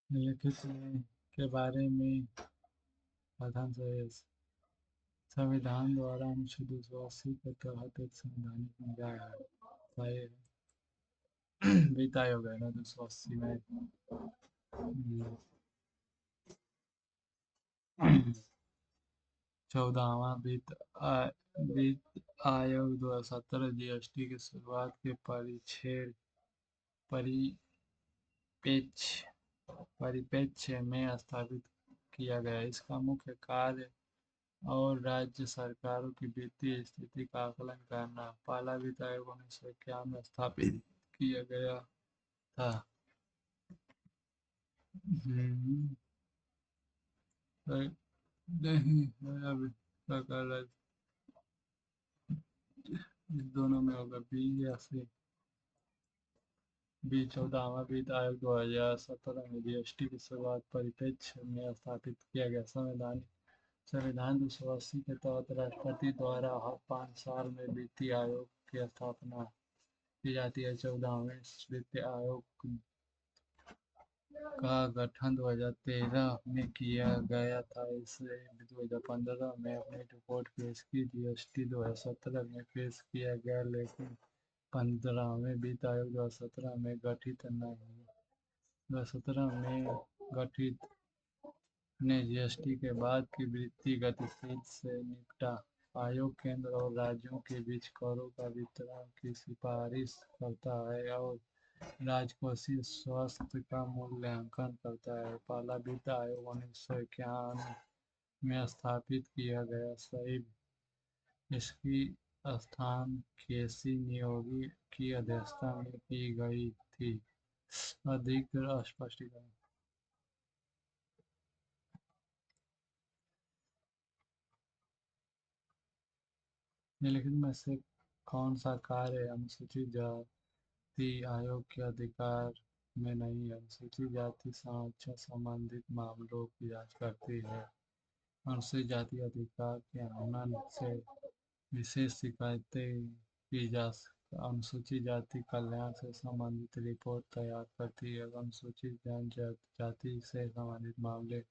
निम्नलिखित के बारे में प्रधान से संविधान द्वारा अनुच्छेद 280 के तहत एक संवैधानिक निकाय है। वित्त आयोग है ना 280 में। 14वां वित्त आयोग 2017 जीएसटी की शुरुआत के परिप्रेक्ष्य में स्थापित किया गया। इसका मुख्य कार्य और राज्य सरकारों की वित्तीय स्थिति का आकलन करना। पहला वित्त आयोग 1951 में स्थापित किया गया था। नहीं है अभी तक। दोनों में होगा बी या सी। बी। 14वां वित्त आयोग 2017 में जीएसटी की शुरुआत परिप्रेक्ष्य में स्थापित किया गया। संविधान 280 के तहत राष्ट्रपति द्वारा हर 5 साल में वित्तीय आयोग की स्थापना की जाती है। 14वें वित्त आयोग का गठन 2013 में किया गया था। इसे 2015 में अपनी रिपोर्ट पेश की। जीएसटी 2017 में पेश किया गया, लेकिन 15वें वित्त आयोग 2017 में गठित नहीं 2017 में गठित ने जीएसटी के बाद की वित्तीय गतिशील से निपटा। आयोग केंद्र और राज्यों के बीच करों का वितरण की सिफारिश करता है और राजकोषीय स्वास्थ्य का मूल्यांकन करता है। पहला वित्त आयोग 1951 में स्थापित किया गया। सही इसकी स्थान केसी नियोगी की अध्यक्षता में की गई थी। अधिक स्पष्टीकरण। निम्नलिखित में से कौन सा कार्य अनुसूचित जाति आयोग के अधिकार में नहीं है? अनुसूचित जाति संरक्षण संबंधित मामलों की जांच करती है। अनुसूचित जाति अधिकार के हनन से विशेष शिकायतें की जा अनुसूचित जाति कल्याण से संबंधित रिपोर्ट तैयार करती है। अनुसूचित जनजाति से संबंधित मामले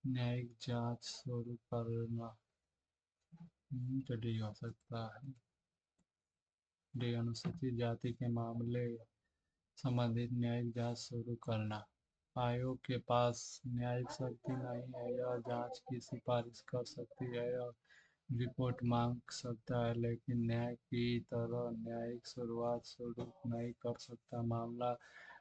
न्यायिक जांच शुरू करना। तो डी हो सकता है। डी। अनुसूचित जाति के मामले संबंधित न्यायिक जांच शुरू करना। आयोग के पास न्यायिक शक्ति नहीं है। यह जांच की सिफारिश कर सकती है और रिपोर्ट मांग सकता है, लेकिन न्याय की तरह न्यायिक शुरुआत शुरू नहीं कर सकता। मामला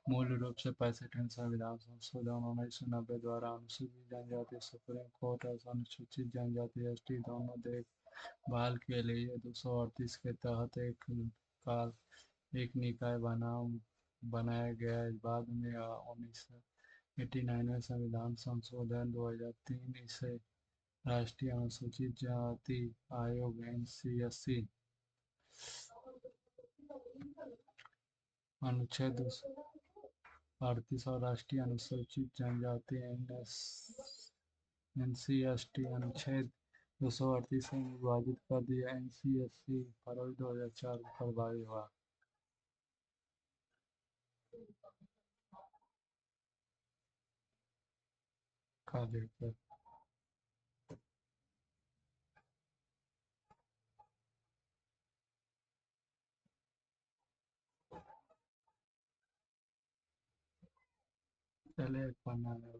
मूल रूप से 65वें संविधान संशोधन 1990 द्वारा अनुसूचित जनजाति सुप्रीम कोर्ट और अनुसूचित जनजाति एसटी दोनों देखभाल के लिए 238 के तहत एक निकाय बनाया गया है। बाद में 1989 में संविधान संशोधन 2003 इसे राष्ट्रीय अनुसूचित जाति आयोग एनसीएससी अनुच्छेद 238 और राष्ट्रीय अनुसूचित जनजाति एनसीएसटी अनुच्छेद 238 में विभाजित कर दिया। एनसीएससी फरवरी 2004 में प्रभावी हुआ। पहले एक पन्ना में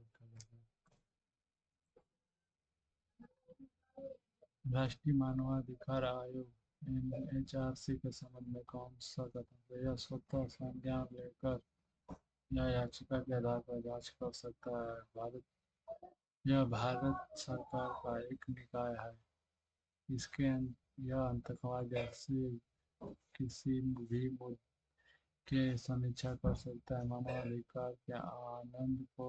राष्ट्रीय मानवाधिकार आयोग एनएचआरसी के संबंध में कौन सा कथन है? यह स्वतः संज्ञान लेकर या याचिका के आधार पर जांच कर सकता है। यह भारत सरकार का एक निकाय है। यह आतंकवाद जैसे किसी भी मुद्दे के समीक्षा कर सकता है। मानवाधिकार के आनंद को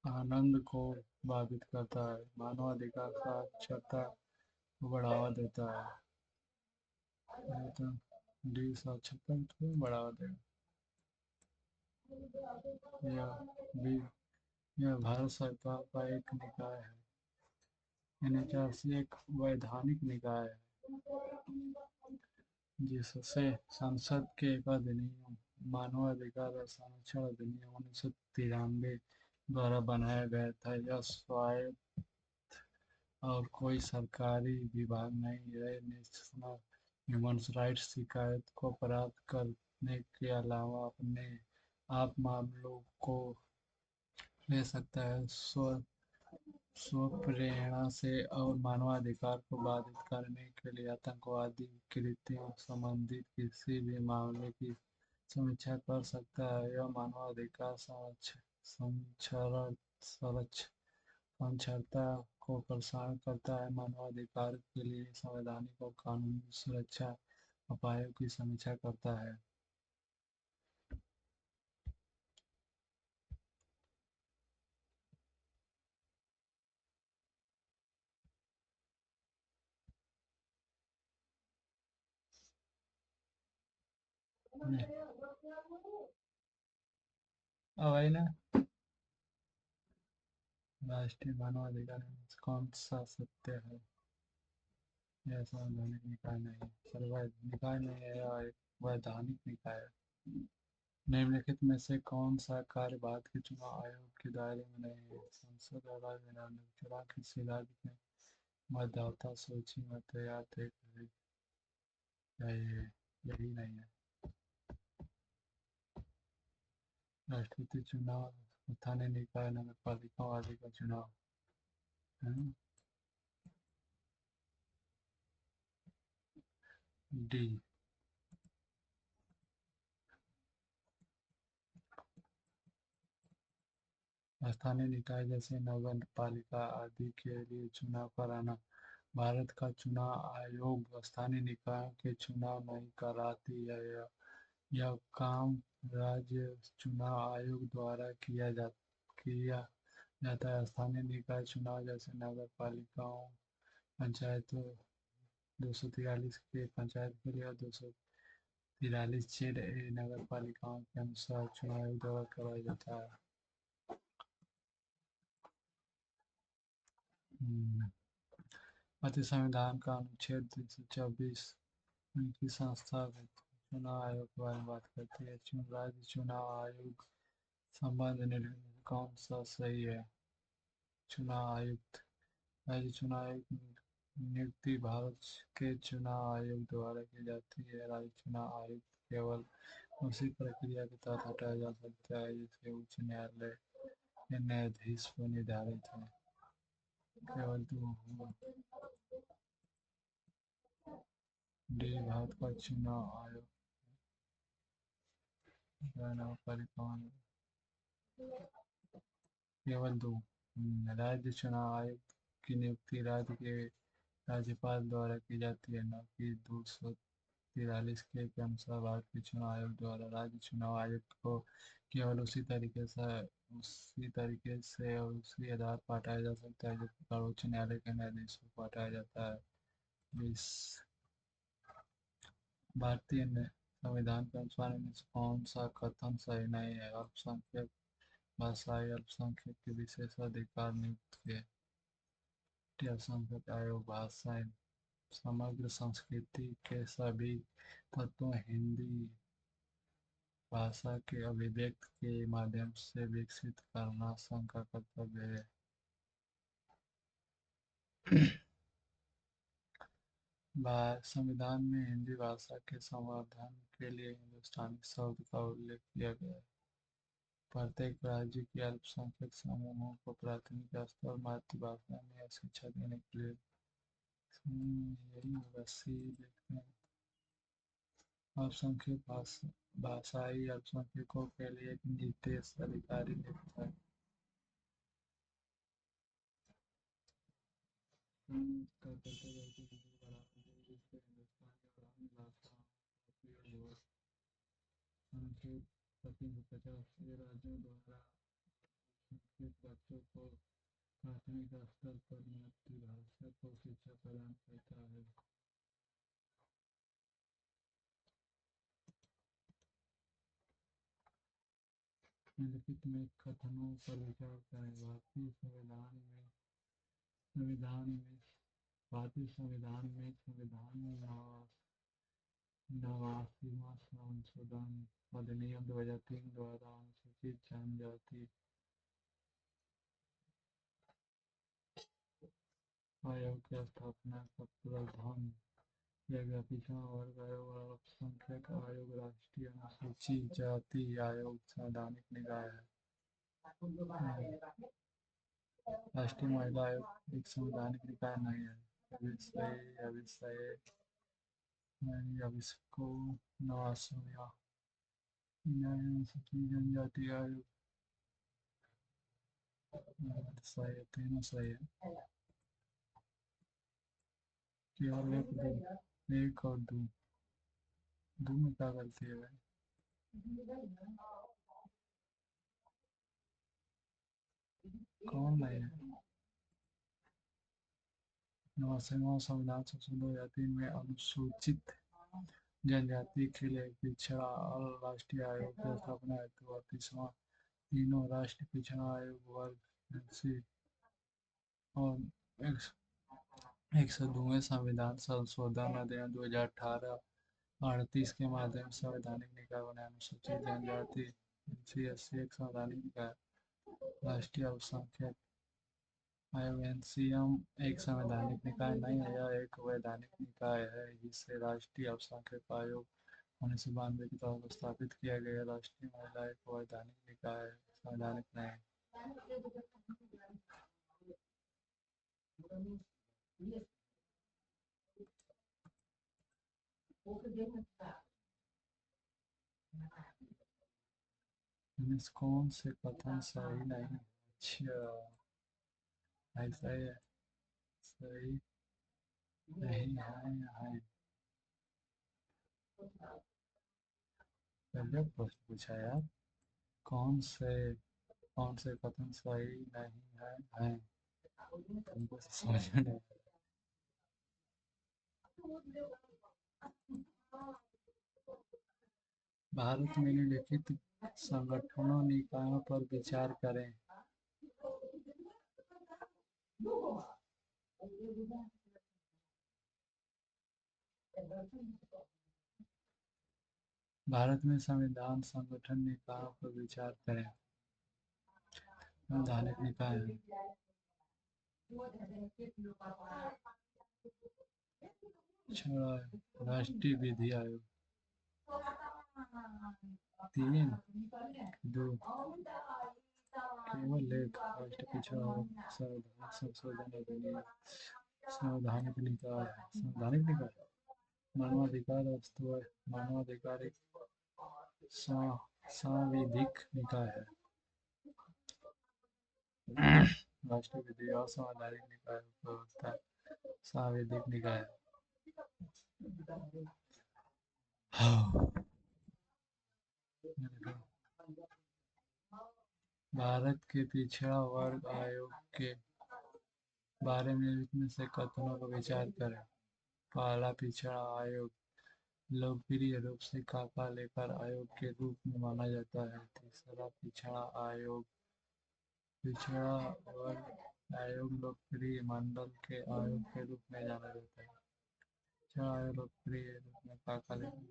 आनंद को बाधित करता है, मानवाधिकार साक्षरता को बढ़ावा देता है। तो डी साक्षरता को बढ़ावा देगा। यह भी यह भारत सरकार का एक निकाय है। एनएचआरसी एक वैधानिक निकाय है जिससे संसद के एक अधिनियम मानवाधिकार और संरक्षण अधिनियम 1993 द्वारा बनाया गया था। यह स्वायत्त और कोई सरकारी विभाग नहीं है। नेशनल ह्यूमन राइट्स शिकायत को प्राप्त करने के अलावा अपने आप मामलों को ले सकता है। स्वप्रेरणा से और मानवाधिकार को बाधित करने के लिए आतंकवादी कृत्यों संबंधित किसी भी मामले की समीक्षा कर सकता है। यह मानवाधिकार साक्षरता को प्रसार करता है, मानवाधिकार के लिए संवैधानिक और कानूनी सुरक्षा उपायों की समीक्षा करता है। अब आई ना, राष्ट्रीय मानवाधिकार में कौन सा सत्य है? यह संवैधानिक निकाय नहीं है, सर्वैध निकाय नहीं है, यह एक वैधानिक निकाय है। निम्नलिखित में से कौन सा कार्य भारत के चुनाव आयोग के दायरे में नहीं है? संसद और राज्य विधानसभा चुनाव की सीधा मतदाता सूची में तैयार तय करे। यही यही नहीं है। राष्ट्रपति चुनाव, स्थानीय निकाय, नगर पालिका आदि का चुनाव है। डी। स्थानीय निकाय जैसे नगर पालिका आदि के लिए चुनाव कराना भारत का चुनाव आयोग स्थानीय निकायों के चुनाव नहीं कराती है। यह काम राज्य चुनाव आयोग द्वारा किया जाता है। स्थानीय निकाय चुनाव जैसे नगर पालिकाओं, पंचायतों 243 के पंचायत के लिए और 243 छेद ए नगर पालिकाओं के अनुसार चुनाव आयोग द्वारा कराया जाता है। भारतीय संविधान का अनुच्छेद 324 की संस्था चुनाव आयोग के बारे में बात करती है। राज्य चुनाव आयोग संबंध निम्नलिखित में कौन सा सही है? चुनाव आयुक्त, राज्य चुनाव आयुक्त नियुक्ति भारत के चुनाव आयोग द्वारा की जाती है। राज्य चुनाव आयुक्त केवल उसी प्रक्रिया के तहत हटाया जा सकता है जिसे उच्च न्यायालय के न्यायाधीश पर निर्धारित है। केवल डी भारत का चुनाव आयोग नगर पालिकाओं केवल दो। राज्य चुनाव आयुक्त की नियुक्ति राज्य के राज्यपाल द्वारा की जाती है, न कि 243 के अनुसार भारत के चुनाव आयोग द्वारा। राज्य चुनाव आयुक्त को केवल उसी तरीके से और उसी आधार पर हटाया जा सकता है जिस प्रकार उच्च न्यायालय के न्यायाधीशों को हटाया जाता है। इस भारतीय संविधान के अनुसार इनमें से कौन सा कथन सही नहीं है? अल्पसंख्यक भाषाई अल्पसंख्यक के विशेषाधिकार नियुक्त किए। अल्पसंख्यक आयोग भाषाएं समग्र संस्कृति के सभी तत्वों हिंदी भाषा के अभिव्यक्ति के माध्यम से विकसित करना संघ का कर्तव्य है। संविधान में हिंदी भाषा के संवर्धन के लिए हिंदुस्तानी शब्द का उल्लेख किया गया है। प्रत्येक राज्य के अल्पसंख्यक समूहों को प्राथमिक स्तर मातृभाषा में शिक्षा देने के लिए यही वसी देखते हैं। अल्पसंख्यक भाषाई अल्पसंख्यकों के लिए एक निर्देश अधिकारी नियुक्त है। करते रहते हैं बढ़ावा दें जिससे हिंदुस्तान की पुरानी भाषाओं का उपयोग हो। अनुच्छेद 350 राज्यों द्वारा अल्पसंख्यक बच्चों को प्राथमिक स्तर पर मातृभाषा को शिक्षा प्रदान करता है। निम्नलिखित में कथनों पर विचार करें। संविधान में भारतीय संविधान में संविधान नवासीवां संशोधन अधिनियम 2003 द्वारा अनुसूचित जनजाति आयोग की स्थापना का प्रावधान किया गया। पिछड़ा वर्ग आयोग और अल्पसंख्यक आयोग राष्ट्रीय अनुसूचित जाति आयोग संवैधानिक निकाय है। राष्ट्रीय महिला आयोग एक संवैधानिक निकाय नहीं है। अभिषको नवासवा अनुसूचित जनजाति आयोग सही है, तीनों सही है। केवल एक और दो में क्या गलती है भाई? कौन नहीं है? नवासीवां संविधान संशोधन 2003 में अनुसूचित जनजाति के लिए पिछड़ा राष्ट्रीय आयोग की स्थापना हेतु 38वां तीनों राष्ट्रीय पिछड़ा आयोग वर्ग एनसी और 102वें संविधान संशोधन अधिनियम 2018 38 के माध्यम से संवैधानिक निकाय बने। अनुसूचित जनजाति एनसी एससी एक संवैधानिक निकाय। राष्ट्रीय अल्पसंख्यक आयोग एनसीएम एक संवैधानिक निकाय नहीं है, यह एक वैधानिक निकाय है जिसे राष्ट्रीय अल्पसंख्यक आयोग 1992 की तरफ स्थापित किया गया। राष्ट्रीय महिला एक वैधानिक निकाय है, संवैधानिक नहीं। कौन से कथन सही नहीं? अच्छा ऐसा ही है, सही नहीं है। पहले प्रश्न पूछा यार, कौन से कथन सही नहीं है तुमको समझ में नहीं। भारत में निम्नलिखित संगठनों निकायों पर विचार करें। भारत में संविधान संगठन निकायों पर विचार करें। संवैधानिक निकाय है। राष्ट्रीय विधि आयोग 3 2 केवल एक राष्ट्रीय पिछड़ा संविधान संशोधन अधिनियम संवैधानिक निकाय है। संवैधानिक निकाय मानवाधिकार वस्तु है। मानवाधिकार एक सांविधिक निकाय है। राष्ट्रीय विधि और संवैधानिक निकाय होता है, सांविधिक निकाय। भारत के पिछड़ा वर्ग आयोग के बारे में इनमें से कथनों पर विचार करें। पहला, पिछड़ा आयोग लोकप्रिय रूप से काका लेकर आयोग के रूप में माना जाता है। तीसरा, पिछड़ा वर्ग आयोग लोकप्रिय मंडल के आयोग के रूप में जाना जाता है। पिछड़ा आयोग लोकप्रिय रूप में काका लेकर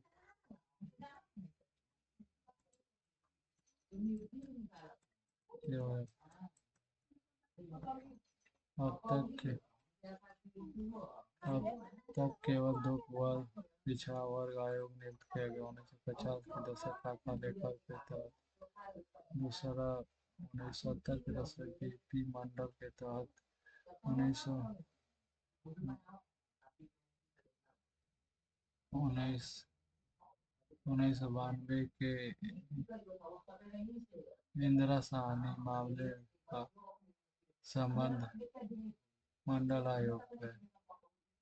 अब तक केवल 2 पिछड़ा वर्ग आयोग नियुक्त किया गया। 1950 के दशक काका लेकर के तहत, दूसरा 1970 के दशक की पी मंडल के तहत, 1992 के इंदिरा साहनी मामले का संबंध मंडल आयोग है।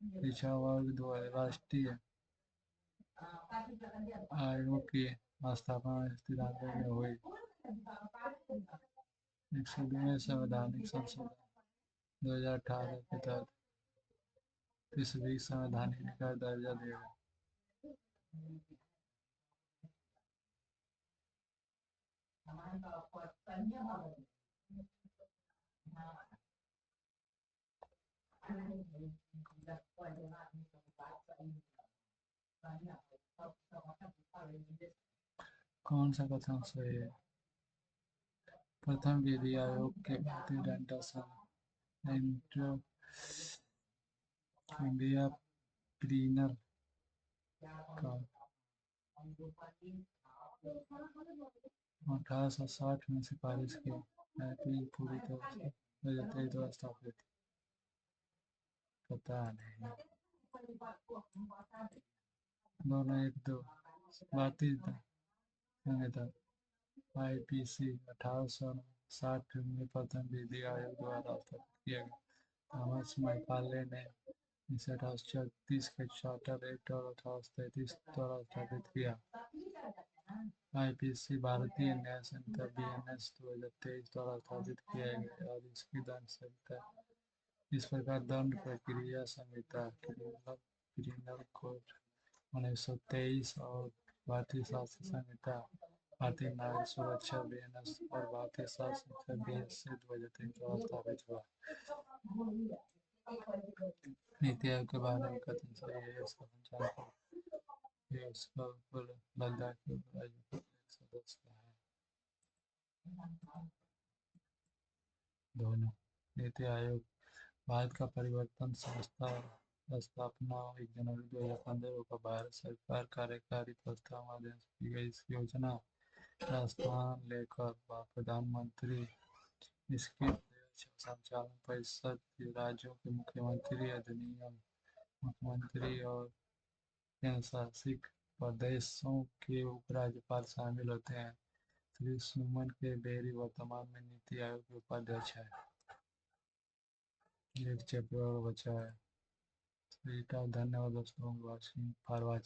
पिछड़ा वर्ग 2 राष्ट्रीय आयोग की स्थापना 1993 में हुई। 102वें संवैधानिक संशोधन 2018 के तहत 30वीं संवैधानिक निकाय दर्जा देगा। कौन सा कथन सही है? प्रथम विधि आयोग के भारतीय डेंटल संघ इंडिया प्रीनल का 1860 में सिफारिश की एपील पूरी तरह से बजट द्वारा स्थापित। पता नहीं। दोनों एक दो भारतीय संहिता आईपीसी 1860 में प्रथम विधि आयोग द्वारा स्थापित किया गया। थॉमस मैकाले ने इसे 1836 के चार्टर एक्ट और 1833 द्वारा स्थापित किया। आईपीसी भारतीय न्याय संहिता बीएनएस 2023 द्वारा स्थापित किया गया और इसकी दंड संहिता इस प्रकार दंड प्रक्रिया संहिता क्रिमिनल कोड 1923 और भारतीय शास्त्र संहिता भारतीय नागरिक सुरक्षा बीएनएस और भारतीय शास्त्र संहिता बीएस से 2003 द्वारा स्थापित हुआ। नीति आयोग के बारे में कथन सही है? इसका संचालन लद्दाख के उपराज्यपाल एक सदस्य है। दोनों। नीति आयोग भारत का परिवर्तन संस्था स्थापना 1 जनवरी 2015 को भारत सरकार कार्यकारी प्रस्ताव माध्यम से की गई। इस योजना का स्थान लेकर प्रधानमंत्री इसके अध्यक्ष संचालन परिषद राज्यों के मुख्यमंत्री अधिनियम मुख्यमंत्री और केंद्रशासित प्रदेशों के उपराज्यपाल शामिल होते हैं। श्री सुमन के बेरी वर्तमान में नीति आयोग के उपाध्यक्ष है। एक चैप्टर और बचा है। धन्यवाद दोस्तों फॉर वाचिंग।